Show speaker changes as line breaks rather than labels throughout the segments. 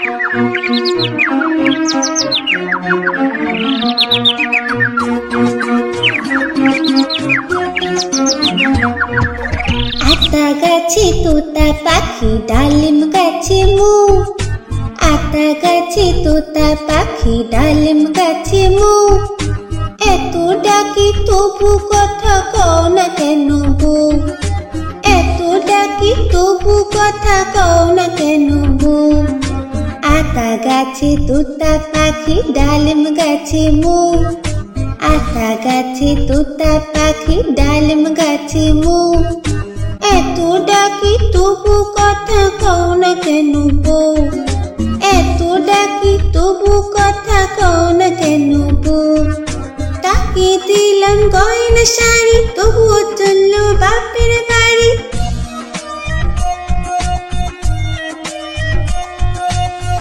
আতা গাছে তোতা পাখি ডালিম গাছে মু, আতা গাছে তোতা পাখি ডালিম গাছে মু, এত ডাকি তবু কথা কও না কেন বউ, এত ডাকি তবু কথা কও না কেন বউ। আতা গাছে তোতা পাখি ডালিম গাছে মু, আতা গাছে তোতা পাখি ডালিম গাছে মু, এত ডাকি তবু কথা কও না কেন বউ, এত ডাকি তবু কথা কও না কেন বউ। তাকে দিলাম গয়না শাড়ি তবুও চললো বাপের বাড়ি,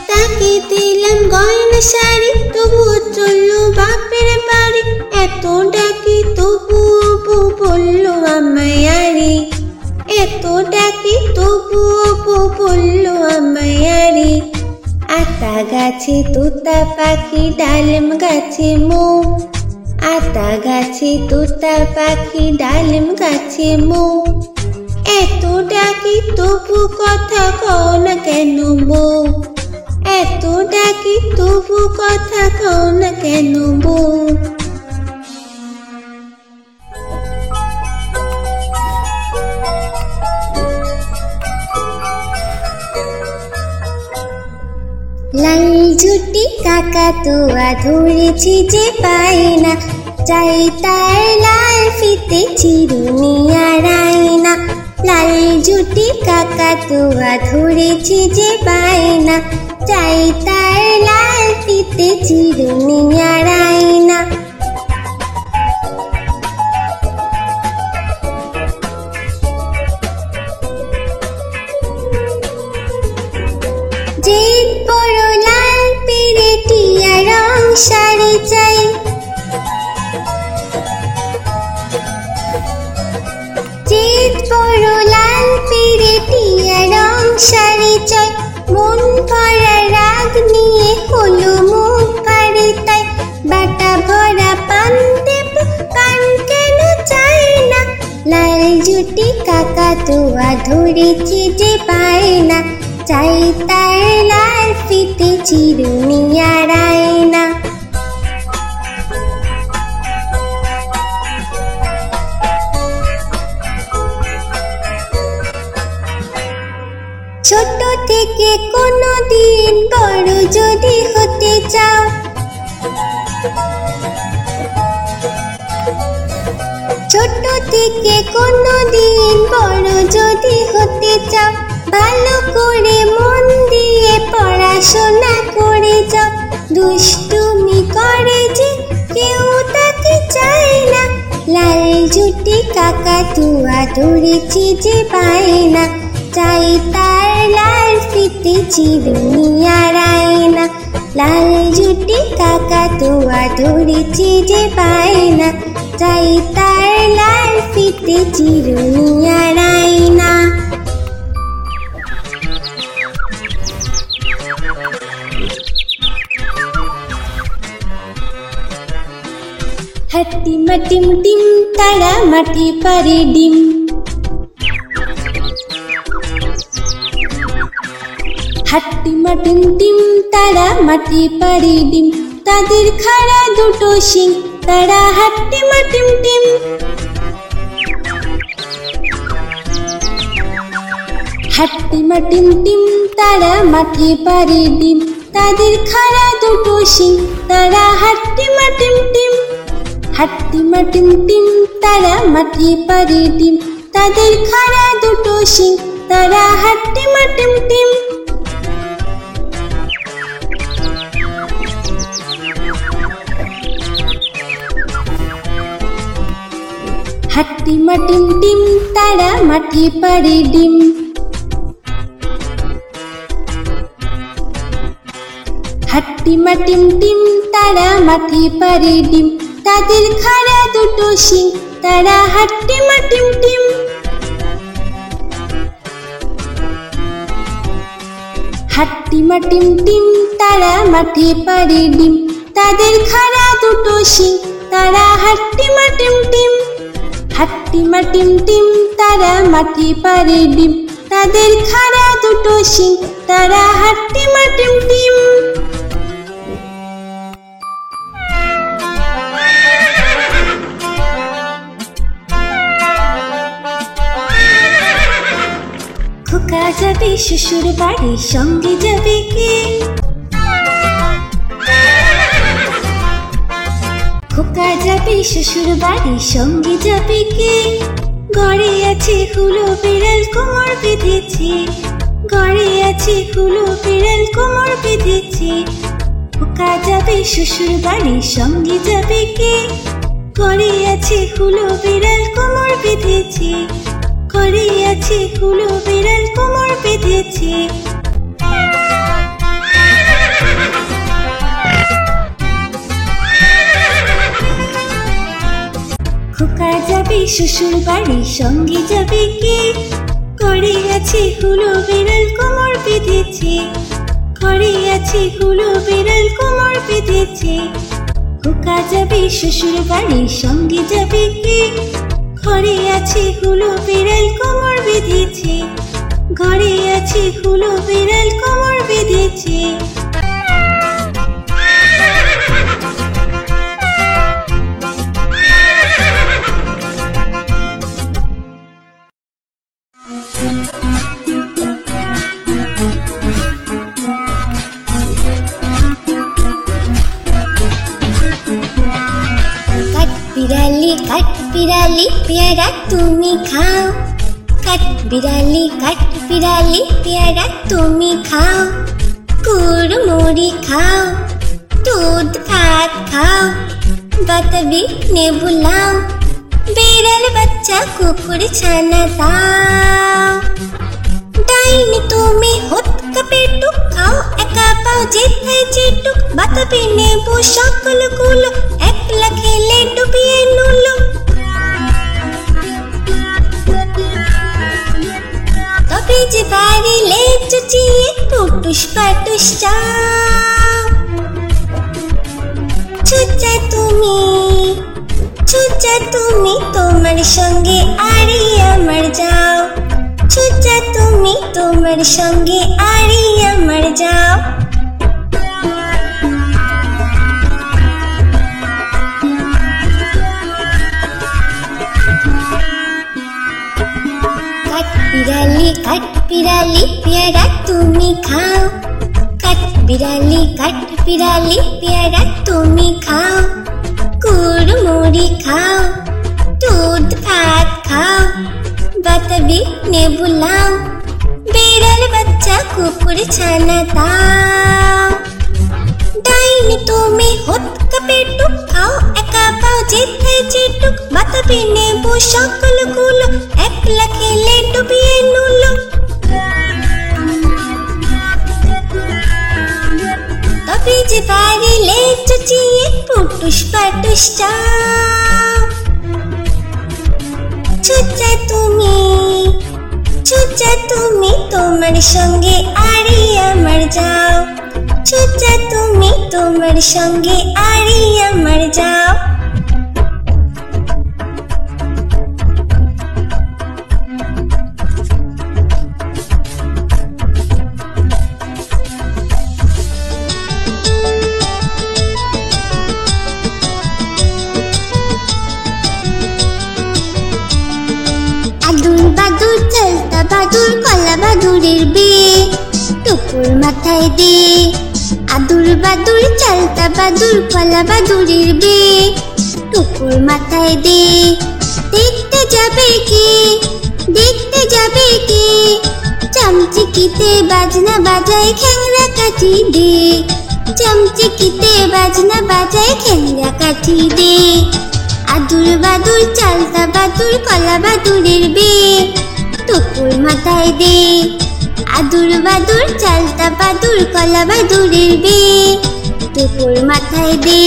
তাকে দিলাম গয়না শাড়ি তবুও চললো বাপের বাড়ি, এত ডাকি তবুও বউ বললো আমায় আরে, এত ডাকি তবুও বউ বললো আমায় আরে। আতা গাছে তোতা পাখি ডালিম গাছে মু, আতা গাছে তোতা পাখি ডালিম গাছে মু, এত ডাকি তবু কথা কও না কেন বউ, এত ডাকি তবু কথা কও না কেন বউ। লাল ঝুটি কাকাতুয়া ধরেছি যে পাই না, চাই তার লাল ফিতে চিরুনি আর আয়না। লাল ঝুটি কাকাতুয়া ধরেছি যে পাই না, চাই তার লাল ফিতে চিরুনি আর আয়না। জিদ বড় লাল পেরেটিয়া রং শাড়ি চাই, জিদ বড় লাল পেরেটিয়া রং শাড়ি চাই, মন ভরা রাগ নিয়ে হলো মুখ ভারী তাই, বাটা ভরা পান দেব পান কেন চাই না। লাল ঝুটি কাকাতুয়া ধরেছি যে পাই না, চাই তার লাল ফিতে চিরুনি আর আয়না। ছোট থেকে কোনো দিন বড় যদি হতে চাও, ছোট থেকে কোনো দিন বড় যদি হতে চাও, ভালো করে মন দিয়ে পড়াশোনা করে যাও। দুষ্টুমি করে যে কেউ তাকে চায় না, লাল ঝুটি কাকাতুয়া ধরেছি যে পাই না, চাই তার লাল ফিতে চিরুনি আর আয়না। লাল ঝুটি কাকাতুয়া ধরেছি যে পাই না, চাই তার লাল ফিতে চিরুনি আর আয়না। হাট্টিমা টিম টিম তারা মাটি পারে ডিম, হাট্টিমা টিম টিম তারা মাটি পারে ডিম, তাদের খাড়া দুটো শিং তারা হাট্টিমা টিম টিম। হাট্টিমা টিম টিম তারা মাটি পারে ডিম, তাদের খাড়া দুটো শিং তারা হাট্টিমা টিম টিম। হাট্টিমা টিম টিম তারা মাটি পারে ডিম, তাদের খাড়া দুটো শিং তারা হাট্টিমা টিম টিম। হাট্টিমা টিম টিম তারা মাটি পারে ডিম, হাট্টিমা টিম টিম তারা মাটি পারে ডিম, তাদের খাড়া দুটো শিং তারা হাট্টিমা টিম টিম। হাট্টিমা টিম টিম তারা মাঠে পারে ডিম, তাদের খাড়া দুটো শিং, তারা হাট্টিমা টিম টিম। হাট্টিমা টিম টিম তারা মাঠে পারে ডিম, তাদের খাড়া দুটো শিং, তারা হাট্টিমা টিম টিম। খোকা যাবে শ্বশুর বাড়ি, সঙ্গে যাবে কে? খোকা যাবে শ্বশুর বাড়ি, সঙ্গে যাবে কে? ঘরে আছে হুলো বিড়াল কোমর বেঁধেছে, ঘরে আছে হুলো বিড়াল কোমর বেঁধেছে। খোকা যাবে শ্বশুর বাড়ি, সঙ্গে যাবে কে? ঘরে আছে হুলো বিড়াল কোমর বেঁধেছে, ঘরে আছে হুলো বিড়াল কোমর বেঁধেছে। খোকা যাবে শ্বশুর বাড়ি, সঙ্গে যাবে কে? ঘরে আছে হুলো বিড়াল কোমর বেঁধেছে, ঘরে আছে হুলো বিড়াল কোমর বেঁধেছে। খোকা যাবে শ্বশুর বাড়ি, সঙ্গে যাবে কে? ঘরে আছে হুলো বিড়াল কোমর বেঁধেছে, ঘরে আছে হুলো বিড়াল কোমর বেঁধেছে। কাঠবিড়ালি পেয়ারা তুমি খাও, কাঠবিড়ালি পেয়ারা তুমি খাও। কুড়মুড়ি খাও, দুধ ভাত খাও, বাতাবি নেবু লাও, বিড়াল বাচ্চা কুকুর ছানা দাও। ডাইনি তুমি হতকা পেটুক খাও, একা পাও যেথায় যেটুক, বাতাবি নেবু সকলগুলো, একলা খেলে ডুবিয়ে নুলো। তবে যে বাড়িলে চুচিয়ে টুটুস পাটুস চাও। ছুচা তুমি তোমার সঙ্গে আরি আমার যাও, ছুচা তুমি তোমার সঙ্গে আরি আমার যাও। কাঠবিড়ালি পেয়ারা তুমি খাও, কাঠবিড়ালি পেয়ারা তুমি খাও। কুড়মুড়ি খাও, দুধ ভাত খাও, বাতাবি নেবু লাও, বিড়াল বাচ্চা কুকুর ছানা দাও। ডাইনি তুমি হতকা পেটুক খাও, একা পাও যেথায় যেটুক, বাতাবি নেবু সকলগুলো, একলা খেলে ডুবিয়ে নুলো। তবে যে বাড়িলে চুচিয়ে টুটুস পাটুস চাও। ছুচা তুমি তোমার সঙ্গে আরি আমার যাও, ছুচা তুমি তোমার সঙ্গে আরি আমার যাও। বাদুর চলতা বাদুর কলা বাদুরের বিয়ে, টুকুর মাথায় দে। আদুর বাদুর চলতা বাদুর কলা বাদুরের বিয়ে, টুকুর মাথায় দে। দেখতে যাবে কে, দেখতে যাবে কে? চামচিকিতে বাজনা বাজায় খ্যাংরা কাঠি দে, চামচিকিতে বাজনা বাজায় খ্যাংরা কাঠি দে। আদুর বাদুর চালতা বাদুর কলা বাদুরের বিয়ে, টুকুর মাথায় দে। আদুর বাদুর চালতা বাদুর কলা বাদুরের বিয়ে, টুকুর মাথায় দে।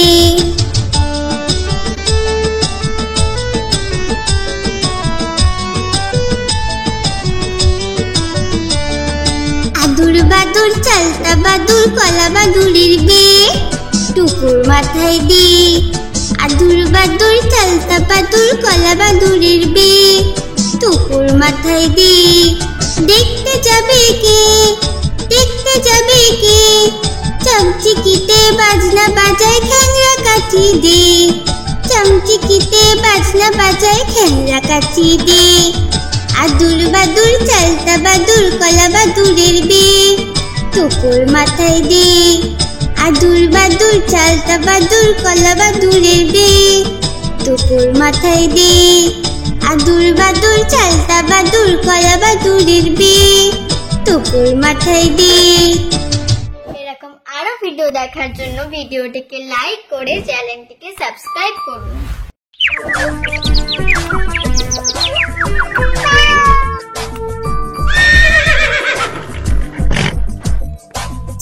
আদুর বাদুর বাদুর চালতা বাদুর কলা বাদুরের বে টুকুর মাথায় দে আদুর বাদুর চালতা বাদুর কলা বাদুরের বে টুকুর মাথায় দে দেখতে যাবে কে চমচিকিতে বাজনা বাজায় খ্যাংরা কাঠি দে চমচিকিতে বাজনা বাজায় খ্যাংরা কাঠি দে আদুর বাদুর চালতা বাদুর কলা বাদুরের বে টুকুর মাথায় দে আদুর বাদুর চালতা বাদুর কলা বাদুরের বে টুকুর মাথায় দে আদুর বাদুর চালতা বাদুর কলা বাদুরের বে টুকুর মাথায় দে। এরকম আরো ভিডিও দেখার জন্য ভিডিওটিকে লাইক করে চ্যানেলটিকে সাবস্ক্রাইব করুন।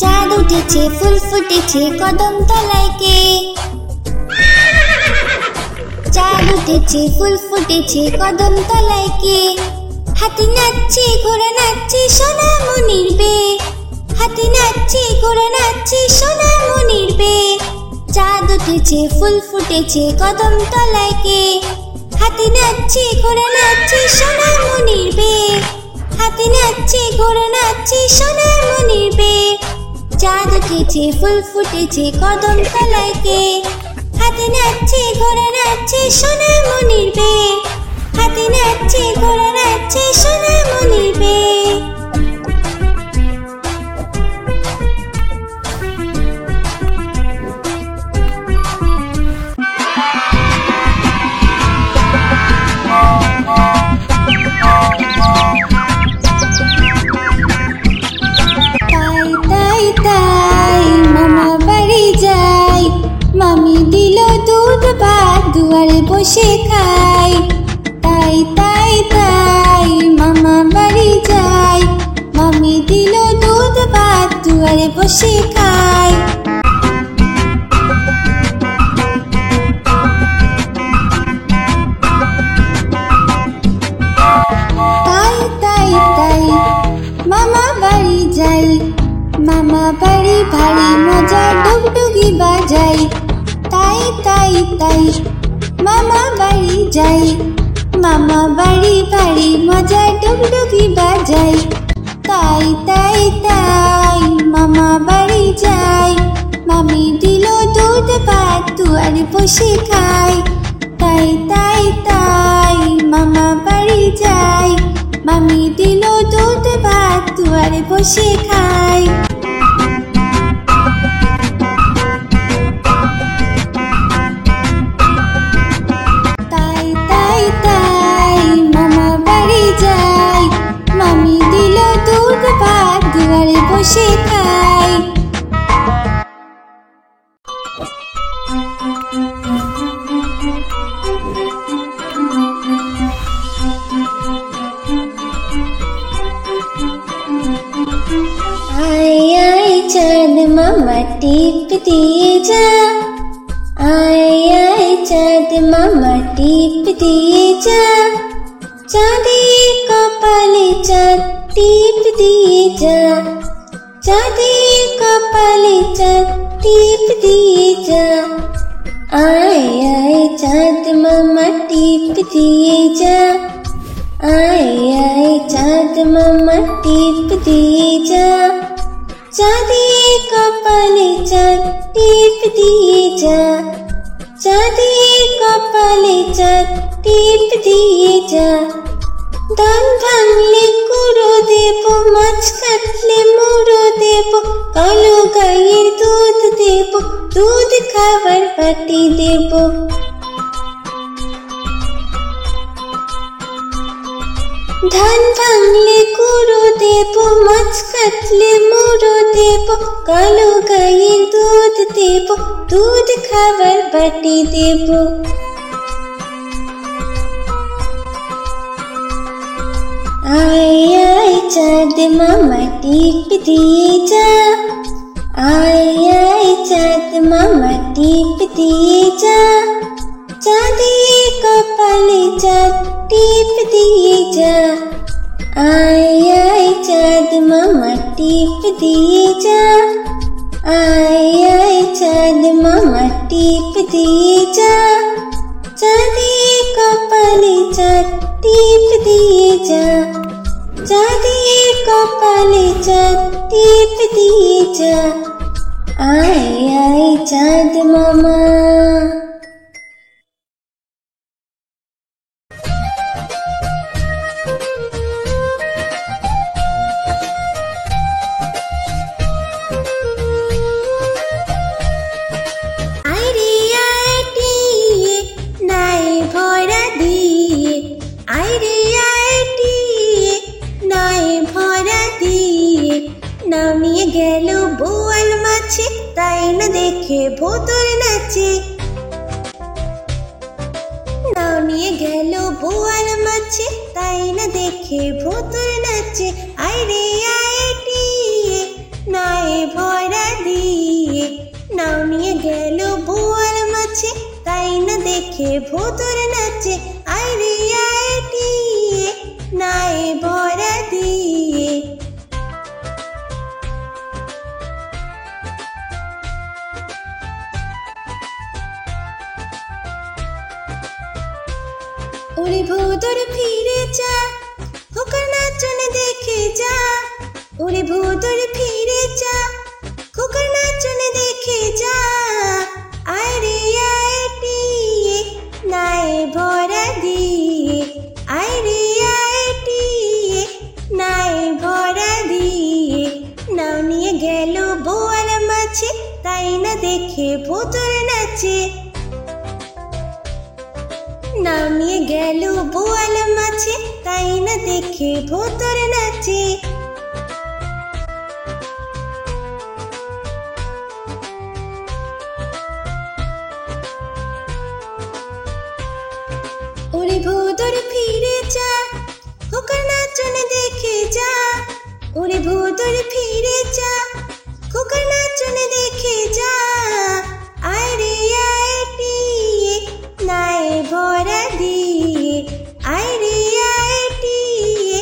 চাঁদ উঠেছে ফুল ফুটেছে কদম তলায় কে চাঁদ উঠেছে ফুল ফুটেছে কদম তলায় কে হাতি নাচছে ঘোড়া নাচছে সোনা মনির বে হাতি নাচছে ঘোড়া নাচছে সোনা মনির বে চাঁদ উঠেছে ফুল ফুটেছে কদম তলায় কে হাতি নাচছে ঘোড়া নাচছে সোনা মনির বে হাতি নাচছে ঘোড়া নাচছে সোনা মনির বে চাঁদ উঠেছে ফুল ফুটেছে কদম তলায় কে হাতি নাচছে ঘোড়া নাচছে সোনা মনির বে হাতি নাচছে ঘোড়া নাচছে সোনা মনির বে। দুয়ারে বসে খাই তাই তাই তাই মামা বাড়ি যাই মামি দিল দুধ ভাত দুয়ারে বসে খাই তাই তাই তাই মামা বাড়ি যাই মামা বাড়ি ভারী মজা ডুগডুগি বাজাই তাই তাই তাই মামা বাড়ি যাই মামা বাড়ি ভারী মজা ডুগডুগি বাজাই তাই তাই তাই মামা বাড়ি যাই মামি দিল দুধ ভাত দুয়ারে বসে খাই তাই তাই তাই মামা বাড়ি যাই মামি দিল দুধ ভাত দুয়ারে বসে খাই। বসে খাই आए आए चाँद मामा टीप दिए जा आए आए चाँद मामा टीप दिए जा चाँदी कपाले चाँद टीप दिए जा चाँदी कपाले चाँद टीप दिए जा आए आए चाँद मामा टीप दिए जा आए आए चाँद मामा टीप दिए जा चाँदी कपाले चाँद टीप दिए जा चाँदी कपाले चाँद टीप दिए जा धान भांगले कुड़ो देबो माछ काटले मुड़ो देबो कालो गायेर दूध देबो दूध खाবার बाटी देबो धान भांगले कुड़ो देबो माछ काटले मुड़ो देबो कालो गायेर दूध देबो दूध खाবার बाटी देबो आए आए चाँद मामा टीप दिए जा आए आए चाँद मामा टीप दिए जा चाँदी कपाले चाँद टीप दिए जा आय आय चाँद मामा टीप दिए जा, आय आय चाँद मामा टीप दिए जा, चाँदिए कपाले चाँद टीप दिए जा, चाँदिए कपाले चाँद टीप दिए जा, आय आय चाँद मामा। গেল বোয়াল মাছে তাই না দেখে ভোতর নাচে, নাও নিয়ে গেল বোয়াল মাছে তাই না দেখে ভোতর নাচে, আইরে আইটিয়ে নায়ে ভরা দিয়ে, নাও নিয়ে গেল বোয়াল মাছে তাই না দেখে ভোতর নাচে, আইরে আইটিয়ে নায়ে ভরা দিয়ে। ওরে ভোদর ফিরে যা, খোকার নাচন দেখে যা, ওরে ভোদর ফিরে যা, খোকার নাচন দেখে যা, আইরে আইটিয়ে নায়ে ভরা দিয়ে, আইরে আইটিয়ে নায়ে ভরা দিয়ে, নাও নিয়ে গেল বোয়াল মাছে তাই না দেখে ভোতর নাচে, নাও নিয়ে গেল বোয়াল মাছে তাই না দেখে ভোতর নাচে। ওরে ভোদর ফিরে যা, খোকার নাচন দেখে যা, ওরে ভোদর ফিরে যা, খোকার নাচন দেখে যা, আইরে আইটিয়ে নায়ে ভরা দিয়ে, আইরে আইটিয়ে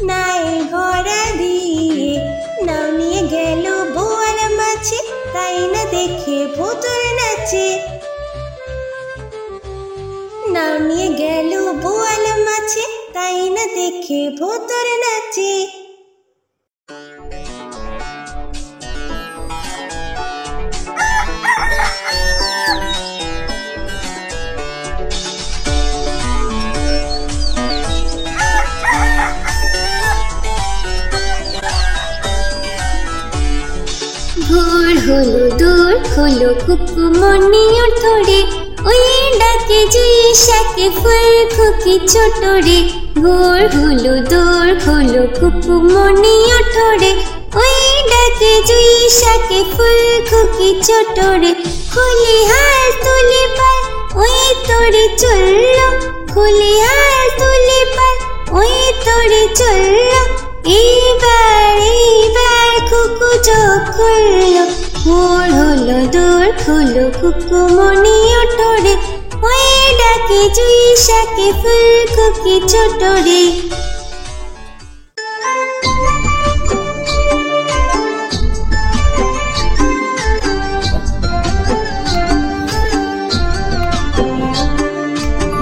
নায়ে ভরা দিয়ে, নাও নিয়ে গেল বোয়াল মাছে তাই না দেখে ভোতর নাচে, নাও নিয়ে গেল বোয়াল মাছে তাই না দেখে ভোতর নাচে। ভোর হলো দূর হলো কুকুমনি ওঠরে, ওই ডাকে জুইশাকে ফুল খুকি ছোট রে, ভোর হলো দূর হলো কুকুমনি ওঠরে, ওই ডাকে জুইশাকে ফুল খুকি ছোট রে, খুলি হাল তুলি পাল ওই তোরে চললো, খুলি হাল তুলি পাল ওই তোরে চললো, এইবার এইবার কুকু চোখ খুললো, ভোর হলো দূর হলো কুকুমনি ওঠরে, ওই ডাকে জুইশাকে ফুল খুকি ছোট রে।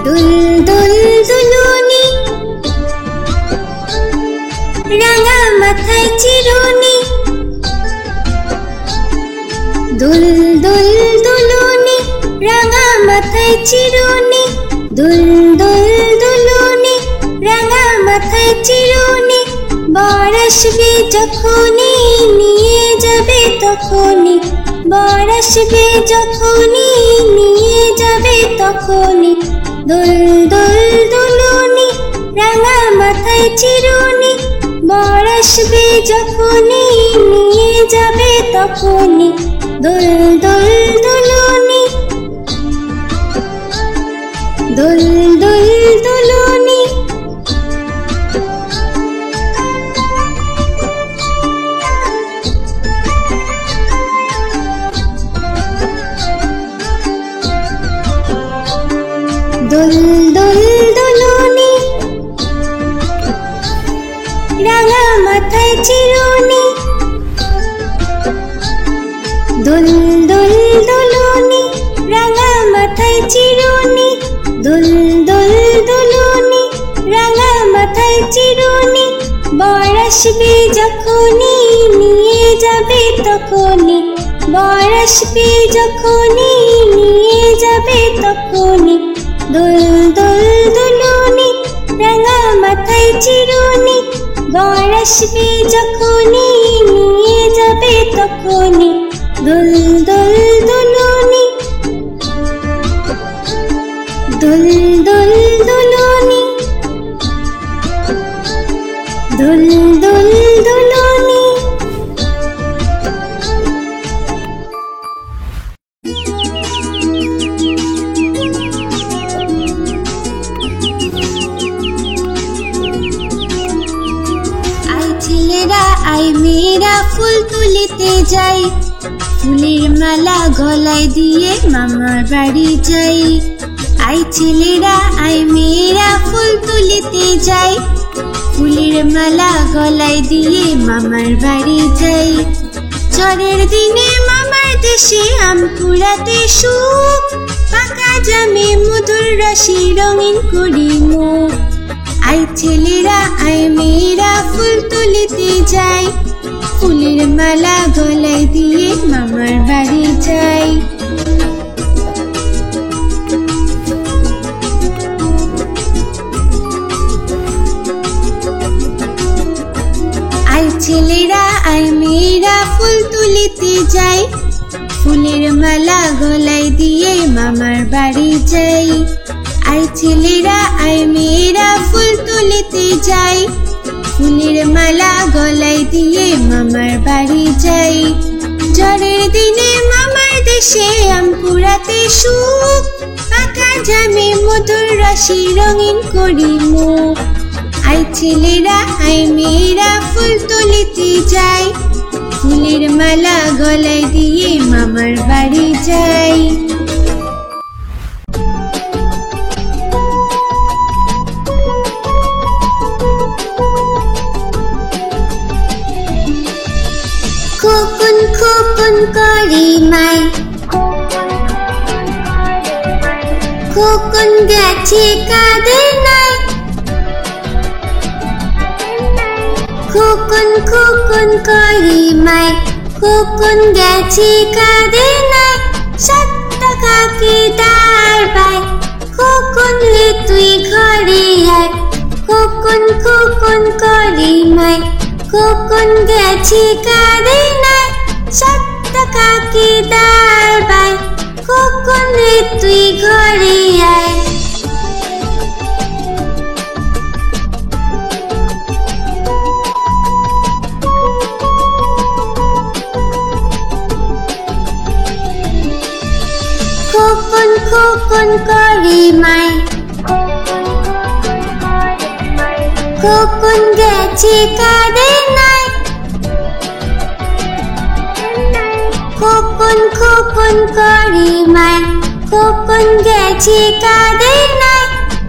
দুল দুল দুলুনি রাঙা মাথায় চিরুনি, দুল দুল দুলুনি রাঙা মাথায় চিরুনি, দুল দুল দুলুনি রাঙা মাথায় চিরুনি, বর আসবে যখনই নিয়ে যাবে তখনই, বর আসবে যখনই নিয়ে যাবে তখনই, দুল দুল দুলুনি রাঙা মাথায় চিরুনি, বর আসবে যখনই নিয়ে যাবে তখনই, দুল দুল দুলুনি, দুল দুল দুলুনি। দুল দুল দুলুনি দুল দুল দুলুনি রাঙা মাথায় চিরুনি, দুল দুল দুলুনি রাঙা মাথায় চিরুনি, বর আসবে যখনই নিয়ে যাবে তখনই, বর আসবে যখনই নিয়ে যাবে তখনই, দুল দুল দুলুনি রাঙা মাথায় চিরুনি, বর আসবে যখনই নিয়ে যাবে তখনই, দুল দুল দুলুনি, দুল দুল দুলুনি, দুল দুল দুলুনি। আই ছেলেরা আই মেয়েরা ফুল তুলিতে যাই, ফুলের মালা গলায় দিয়ে মামার বাড়ি যাই। আই ছেলেরা আই মেয়েরা ফুল তুলিতে যাই, ফুলের মালা গলায় দিয়ে মামার বাড়ি যাই। ঝড়ের দিনে মামার দেশে আম কুড়াতে সুখ, পাকা জামে মধুর রসে রঙিন করি মুখ। আই ছেলেরা আই মেয়েরা ফুল তুলিতে যাই, ফুলের মালা গলায় দিয়ে মামার বাড়ি যাই। আই ছেলেরা আই মেয়েরা ফুল তুলিতে যাই, ফুলের মালা গলায় দিয়ে মামার বাড়ি যাই। আই ছেলেরা আই মেয়েরা ফুল তুলিতে যাই, ফুলের মালা গলায় দিয়ে মামার বাড়ি যাই। ঝড়ের দিনে মামার দেশে আম কুড়াতে সুখ, পাকা জামে মধুর রসে রঙিন করি মুখ। আই ছেলেরা আই মেয়েরা ফুল তুলিতে যাই, ফুলের মালা গলায় দিয়ে মামার বাড়ি যাই। খোকন খোকন করি মাই, খোকন গেছে কাদের নাই, খোকন খোকন করি মাই, খোকন গেছে কাদের নাই, 7 টাকাকে দাঁড় পাই, খোকন রে তুই ঘরে আয়, খোকন খোকন করি মাই, খোকন গেছে কাদের নাই, 7 টাকাকে দাঁড় পাই, খোকন রে তুই ঘরে আয়। খোকন খোকন করি মাই, খোকন গেছে কাদের নাই, খোকন খোকন করি মাই, খোকন গেছে কাদের নাই,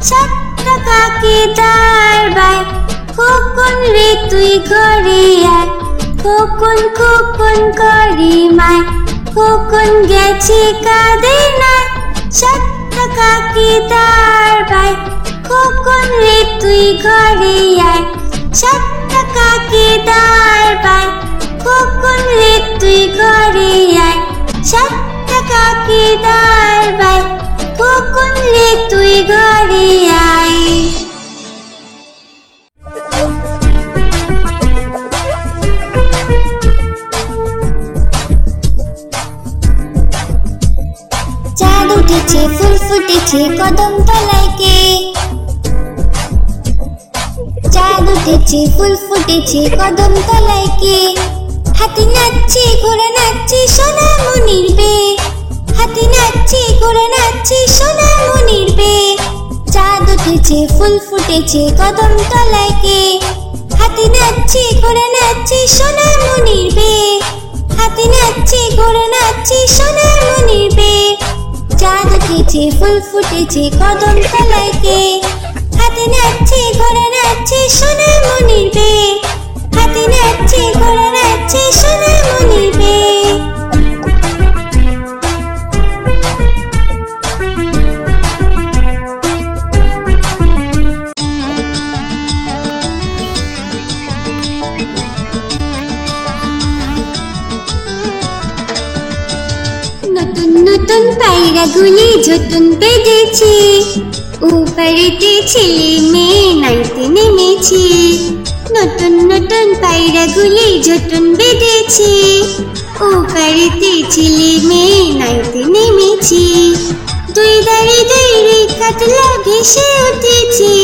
7 টাকাকে দাঁড় পাই, খোকন রে তুই ঘরে আয়, খোকন খোকন করি মাই, খোকন গেছে কাদের নাই, 7 টাকাকে দাঁড় পাই, খোকন রে তুই ঘরে আয়, 7 টাকাকে দাঁড় পাই, খোকন রে তুই ঘরে আয়, 7 টাকাকে দাঁড় পাই, খোকন রে তুই ঘরে আয়। চাঁদ উঠেছে ফুল ফুটেছে কদম তলায় কে, চাঁদ উঠেছে ফুল ফুটেছে কদম তলায় কে, হাতি নাচছে ঘোড়া নাচছে সোনা মনির বে, হাতি নাচছে ঘোড়া নাচছে সোনা মনির বে, চাঁদ উঠেছে ফুল ফুটেছে কদম তলায় কে, হাতি নাচছে ঘোড়া নাচছে সোনা মনির বে, হাতি নাচছে ঘোড়া নাচছে সোনা মনির বে, চাঁদ উঠেছে ফুল ফুটেছে কদম তলায় কে, হাতি নাচছে ঘোড়া নাচছে সোনা মনির বে, হাতি নাচছে ঘোড়া নাচছে সোনা মনির বে। নতুন পায়রাগুলি ঝুটুন বেঁধেছে, উপরেতে ছেলে মেয়ে নাইতে নেমেছে। নতুন নতুন পায়রাগুলি ঝুটুন বেঁধেছে, উপরেতে ছেলে মেয়ে নাইতে নেমেছে। দুই ধারে দুই কাতলা ভেসে উঠেছে,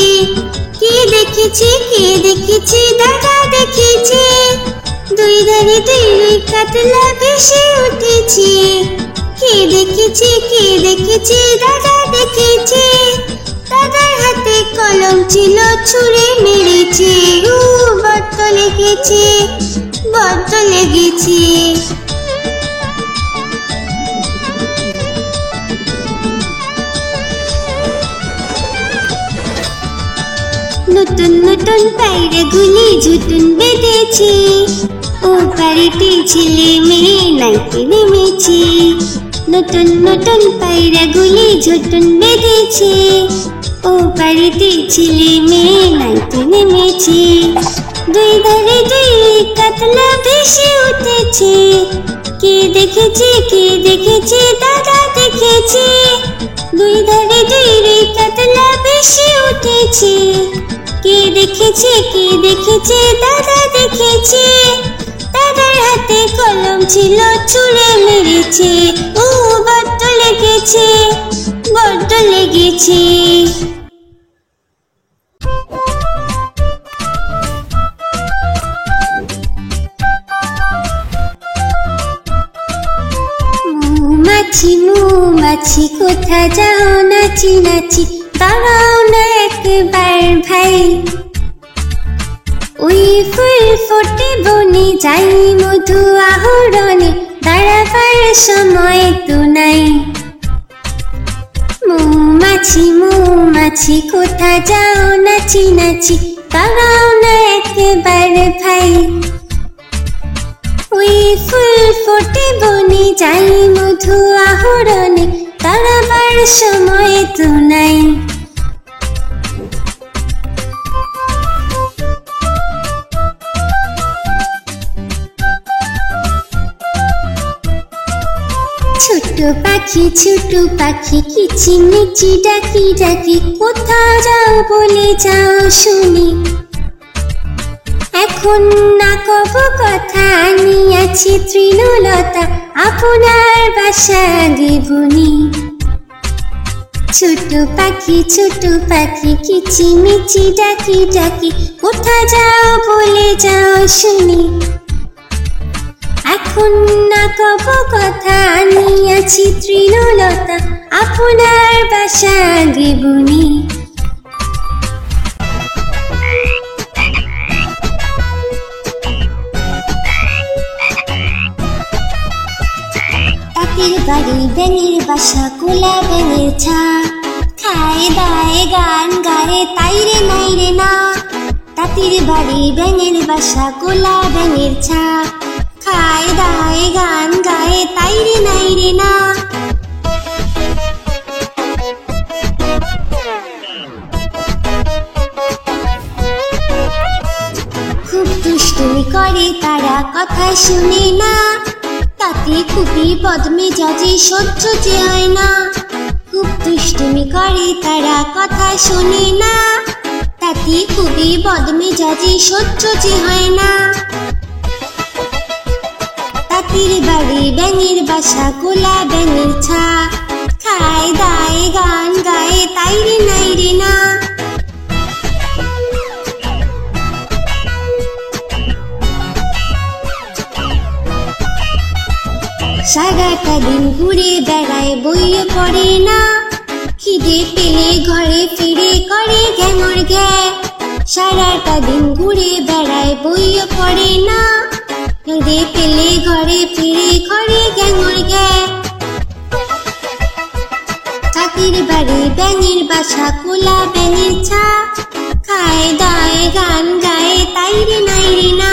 কে দেখেছে কে দেখেছে দাদা দেখেছে। দুই ধারে দুই কাতলা ভেসে উঠেছে, কে দেখেছে কে দেখেছে দাদা দেখেছে। দাদার হাতে কলম ছিল ছুঁড়ে মেরেছে, বড্ড লেগেছে বড্ড লেগেছে। নতুন নতুন পায়রাগুলি ঝুটুন বেঁধেছে, ওপারেতে ছেলে মেয়ে নাইতে নেমেছে। নতুন নতুন পায়রাগুলি ঝুটুন বেঁধেছে, ওপারেতে ছেলে মেয়ে নাইতে নেমেছে। দুই ধারে দুই কাতলা ভেসে উঠেছে, কে দেখেছে কে দেখেছে দাদা দেখেছে। দুই ধারে দুই কাতলা ভেসে উঠেছে, কে দেখেছে কে দেখেছে দাদা দেখেছে। দাদার হাতে কলম ছিল ছুঁড়ে মেরেছে, বড্ড লেগেছে বড্ড লেগেছে। মৌমাছি মৌমাছি কোথা যাও নাচি নাচি, দাঁড়াও না একবার ভাই। ওই ফুল ফোটে বনে যাই মধু আহরণে, দাঁড়াবার সময় তো নাই। মৌমাছি মৌমাছি কোথা যাও নাচি নাচি, দাঁড়াও না একবার ভাই। ওই ফুল ফোটে বনে যাই মধু আহরণে, দাঁড়াবার সময় তো নাই। ছোট পাখি কিচিমিচি ডাকি ডাকি, কোথা যাও বলে যাও শুনি। এখন না কব কথা আনিয়াছি তৃণলতা, আপনার বাসা দেবনি। ছোট পাখি কিচিমিচি ডাকি ডাকি, কোথা যাও বলে যাও শুনি। এখন না কব কথা আনিয়াছি তৃণলতা, আপনার বাসা দেবনি। তাঁতির বাড়ি ব্যাঙের বাসা কোলা ব্যাঙের ছা, খায় দায় গান গায়ে তাই রে নাই রে না। তাঁতির বাড়ি ব্যাঙের বাসা কোলা ব্যাঙের ছা, খায় দায় গান গায়ে তাই রে নাই রে না। খুব দুষ্টুমি করে তারা কথা শুনে না, তাতে খুবই বদমেজাজি সহ্য যে হয় না। খুব দুষ্টুমি করে তারা কথা শুনে না, তাতে খুবই বদমেজাজি সহ্য যে হয় না। তাঁতির বাড়ি ব্যাঙের বাসা কোলা ব্যাঙের ছা, খায় দায় গান গায়ে তাই রে নাই রে না। সারাটা দিন ঘুরে বেড়ায় বইয়ে পড়ে না, খিদে পেলে ঘরে ফিরে করে ঘ্যাঙর ঘ্যা। সারাটা দিন ঘুরে বেড়ায় বইয়ে পড়ে না, খিদে পেলে ঘরে ফিরে করে ঘ্যাঙর ঘ্যা। তাঁতির বাড়ি ব্যাঙের বাসা কোলা ব্যাঙের ছা, খায় দায় গান গায়ে তাই রে নাই রে না।